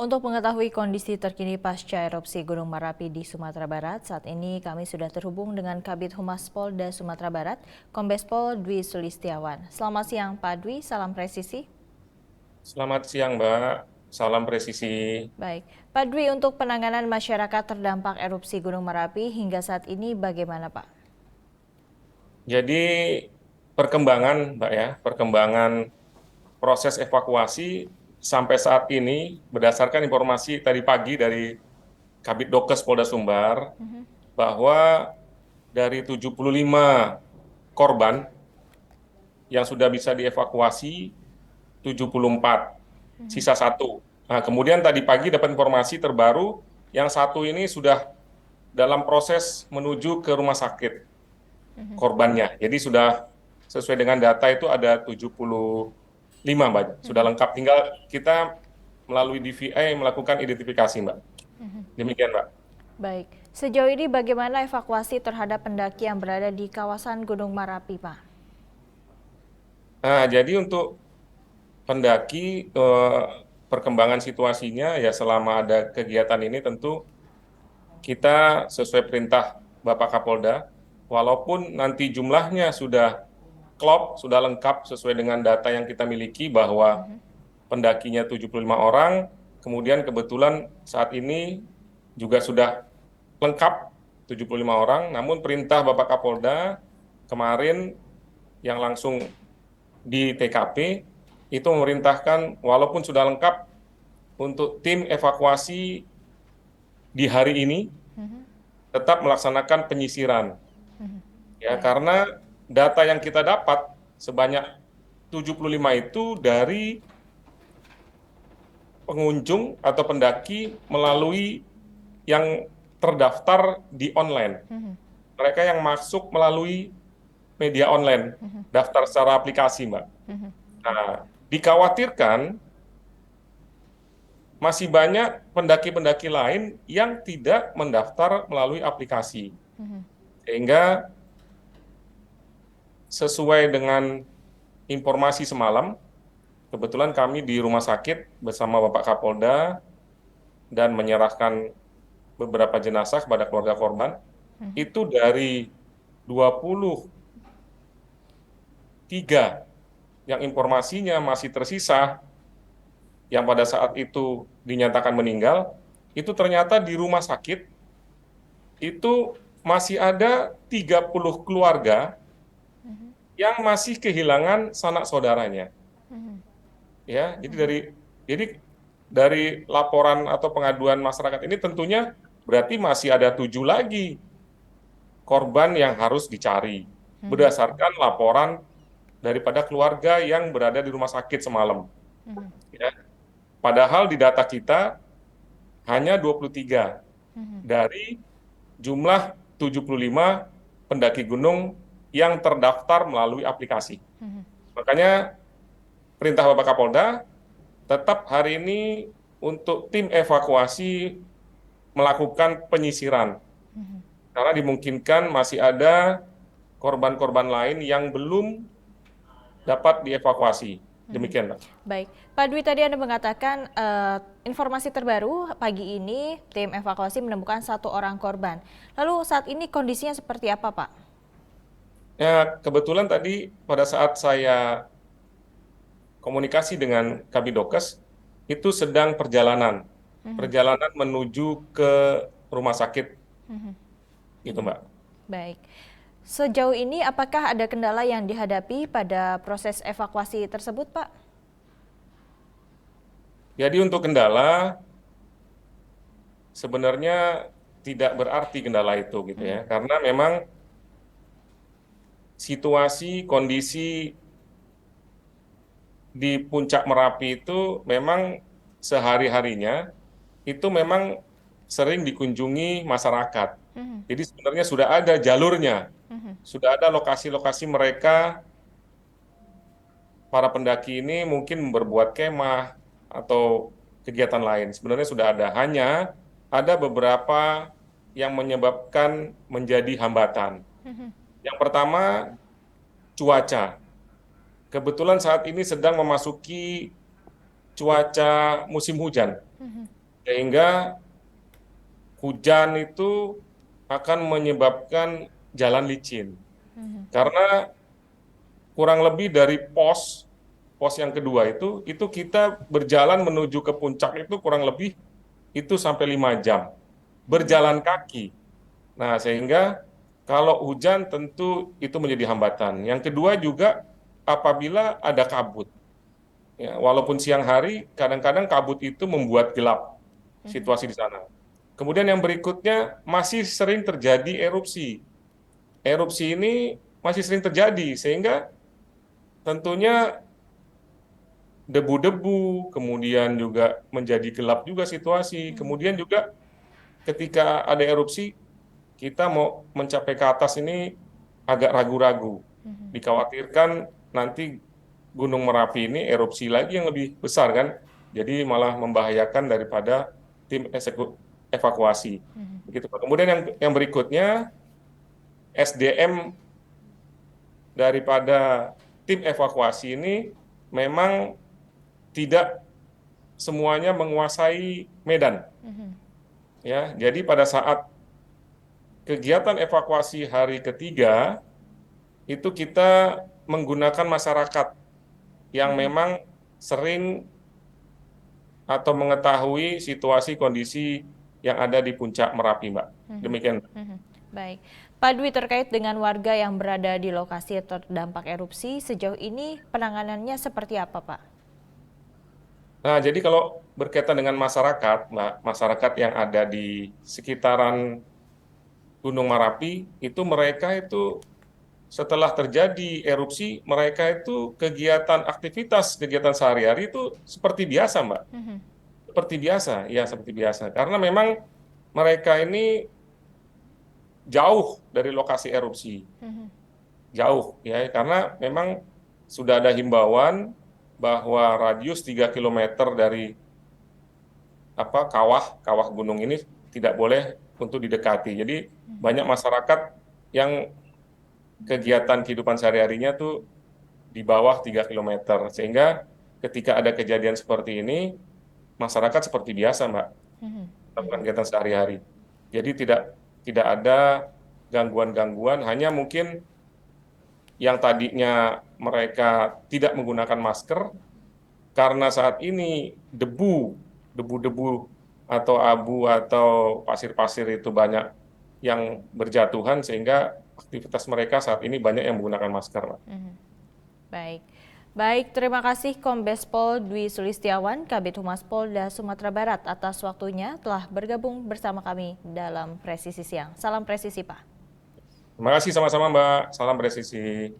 Untuk mengetahui kondisi terkini pasca erupsi Gunung Merapi di Sumatera Barat, saat ini kami sudah terhubung dengan Kabid Humas Polda Sumatera Barat, Kombes Pol Dwi Sulistiawan. Selamat siang Pak Dwi, salam presisi. Selamat siang, Mbak. Salam presisi. Baik, Pak Dwi, untuk penanganan masyarakat terdampak erupsi Gunung Merapi hingga saat ini bagaimana Pak? Jadi perkembangan, Mbak ya, perkembangan proses evakuasi sampai saat ini berdasarkan informasi tadi pagi dari Kabid Dokes Polda Sumbar bahwa dari 75 korban yang sudah bisa dievakuasi 74, sisa satu. Nah, kemudian tadi pagi dapat informasi terbaru yang satu ini sudah dalam proses menuju ke rumah sakit korbannya. Jadi sudah sesuai dengan data itu ada 75, Mbak. Sudah lengkap. Tinggal kita melalui DVI melakukan identifikasi, Mbak. Demikian, Mbak. Baik, sejauh ini bagaimana evakuasi terhadap pendaki yang berada di kawasan Gunung Merapi Pak? Nah, jadi untuk pendaki perkembangan situasinya ya selama ada kegiatan ini tentu kita sesuai perintah Bapak Kapolda, walaupun nanti jumlahnya sudah klop, sudah lengkap sesuai dengan data yang kita miliki bahwa pendakinya 75 orang, kemudian kebetulan saat ini juga sudah lengkap 75 orang, namun perintah Bapak Kapolda kemarin yang langsung di TKP itu memerintahkan walaupun sudah lengkap untuk tim evakuasi di hari ini tetap melaksanakan penyisiran. Ya, Baik. karena data yang kita dapat sebanyak 75 itu dari pengunjung atau pendaki melalui yang terdaftar di online. Mereka yang masuk melalui media online, daftar secara aplikasi, Mbak. Nah, dikhawatirkan masih banyak pendaki-pendaki lain yang tidak mendaftar melalui aplikasi. Sehingga sesuai dengan informasi semalam, kebetulan kami di rumah sakit bersama Bapak Kapolda dan menyerahkan beberapa jenazah kepada keluarga korban. Itu dari 23 yang informasinya masih tersisa, yang pada saat itu dinyatakan meninggal, itu ternyata di rumah sakit itu masih ada 30 keluarga yang masih kehilangan sanak saudaranya. Ya, jadi dari laporan atau pengaduan masyarakat ini tentunya berarti masih ada 7 lagi korban yang harus dicari berdasarkan laporan daripada keluarga yang berada di rumah sakit semalam. Ya. Padahal di data kita hanya 23 dari jumlah 75 pendaki gunung yang terdaftar melalui aplikasi. Makanya perintah Bapak Kapolda tetap hari ini untuk tim evakuasi melakukan penyisiran. Karena dimungkinkan masih ada korban-korban lain yang belum dapat dievakuasi. Demikian, Pak. Baik, Pak Dwi, tadi Anda mengatakan informasi terbaru pagi ini tim evakuasi menemukan 1 orang korban. Lalu saat ini kondisinya seperti apa Pak? Ya, kebetulan tadi pada saat saya komunikasi dengan Kabidokes, itu sedang perjalanan. Perjalanan menuju ke rumah sakit, gitu, Mbak. Baik, sejauh ini apakah ada kendala yang dihadapi pada proses evakuasi tersebut Pak? Jadi untuk kendala, sebenarnya tidak berarti kendala itu, gitu ya. Karena memang situasi, kondisi di Puncak Merapi itu memang sehari-harinya itu memang sering dikunjungi masyarakat. Jadi sebenarnya sudah ada jalurnya, sudah ada lokasi-lokasi mereka, para pendaki ini mungkin berbuat kemah atau kegiatan lain. Sebenarnya sudah ada, hanya ada beberapa yang menyebabkan menjadi hambatan. Yang pertama, cuaca. Kebetulan saat ini sedang memasuki cuaca musim hujan, sehingga hujan itu akan menyebabkan jalan licin. Karena kurang lebih dari pos yang kedua itu kita berjalan menuju ke puncak itu kurang lebih itu sampai 5 jam berjalan kaki. Nah, sehingga kalau hujan tentu itu menjadi hambatan. Yang kedua juga apabila ada kabut. Ya, walaupun siang hari, kadang-kadang kabut itu membuat gelap situasi di sana. Kemudian yang berikutnya masih sering terjadi erupsi. Erupsi ini masih sering terjadi, sehingga tentunya debu-debu, kemudian juga menjadi gelap juga situasi. Kemudian juga ketika ada erupsi, kita mau mencapai ke atas ini agak ragu-ragu. Dikhawatirkan nanti Gunung Merapi ini erupsi lagi yang lebih besar kan. Jadi malah membahayakan daripada tim evakuasi. Begitu, Pak. Kemudian yang berikutnya SDM daripada tim evakuasi ini memang tidak semuanya menguasai medan. Ya, jadi pada saat kegiatan evakuasi hari ketiga itu kita menggunakan masyarakat yang memang sering atau mengetahui situasi kondisi yang ada di puncak Merapi, Mbak. Demikian. Baik, Pak Dwi, terkait dengan warga yang berada di lokasi terdampak erupsi, sejauh ini penanganannya seperti apa, Pak? Nah, jadi kalau berkaitan dengan masyarakat, Mbak, masyarakat yang ada di sekitaran Gunung Merapi, itu mereka itu setelah terjadi erupsi, mereka itu kegiatan aktivitas, kegiatan sehari-hari itu seperti biasa, Mbak. Seperti biasa, ya seperti biasa. Karena memang mereka ini jauh dari lokasi erupsi. Jauh, ya, karena memang sudah ada himbauan bahwa radius 3 kilometer dari kawah gunung ini tidak boleh untuk didekati. Jadi banyak masyarakat yang kegiatan kehidupan sehari-harinya tuh di bawah 3 kilometer. Sehingga ketika ada kejadian seperti ini, masyarakat seperti biasa, Mbak, melakukan kegiatan sehari-hari. Jadi tidak ada gangguan-gangguan, hanya mungkin yang tadinya mereka tidak menggunakan masker, karena saat ini debu-debu atau abu atau pasir-pasir itu banyak yang berjatuhan, sehingga aktivitas mereka saat ini banyak yang menggunakan masker, Pak. Baik. Baik, terima kasih Kombes Pol Dwi Sulistiawan, Kabid Humas Polda Sumatera Barat atas waktunya telah bergabung bersama kami dalam Presisi Siang. Salam presisi, Pak. Terima kasih sama-sama, Mbak. Salam presisi.